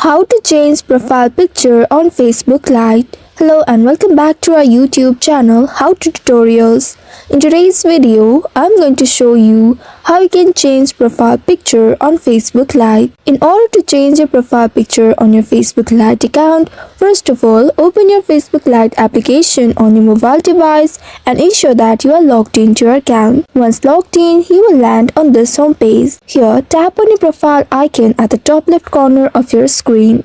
How to change profile picture on Facebook Lite. Hello and welcome back to our YouTube channel How to Tutorials. In today's video, I'm going to show you how you can change profile picture on Facebook Lite. In order to change your profile picture on your Facebook Lite account, first of all, open your Facebook Lite application on your mobile device and ensure that you are logged into your account. Once logged in, you will land on this home page. Here, tap on your profile icon at the top left corner of your screen.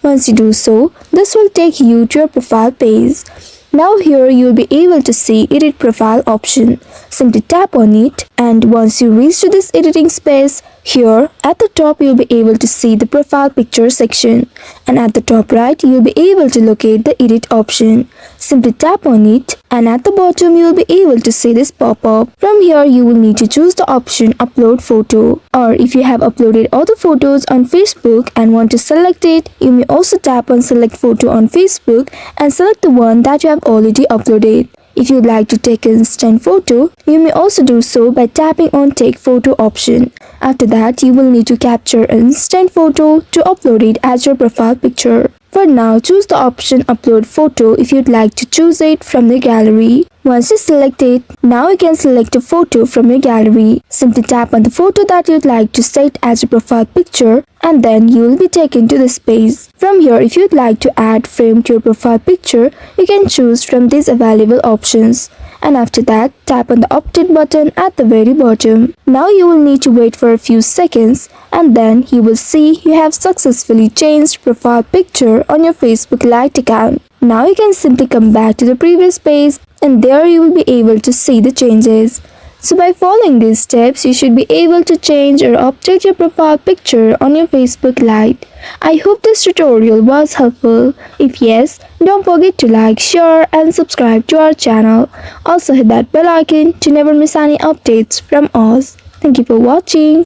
Once you do so, this will take you to your profile page. Now here you will be able to see edit profile option. Simply tap on it, and once you reach to this editing space, here at the top you will be able to see the profile picture section, and at the top right you will be able to locate the edit option. Simply tap on it, and at the bottom you will be able to see this pop-up. From here you will need to choose the option upload photo, or if you have uploaded all the photos on Facebook and want to select it, you may also tap on select photo on Facebook and select the one that you have already uploaded. If you'd like to take an instant photo, you may also do so by tapping on take photo option. After that, you will need to capture an instant photo to upload it as your profile picture. For now, choose the option upload photo if you'd like to choose it from the gallery. Once you select it, now you can select a photo from your gallery. Simply tap on the photo that you'd like to set as your profile picture, and then you will be taken to this page. From here, if you'd like to add frame to your profile picture, you can choose from these available options. And after that, tap on the update button at the very bottom. Now you will need to wait for a few seconds, and then you will see you have successfully changed profile picture on your Facebook Lite account. Now you can simply come back to the previous page, and there you will be able to see the changes. So by following these steps, you should be able to change or update your profile picture on your Facebook Lite. I hope this tutorial was helpful. If yes, don't forget to like, share and subscribe to our channel. Also hit that bell icon to never miss any updates from us. Thank you for watching.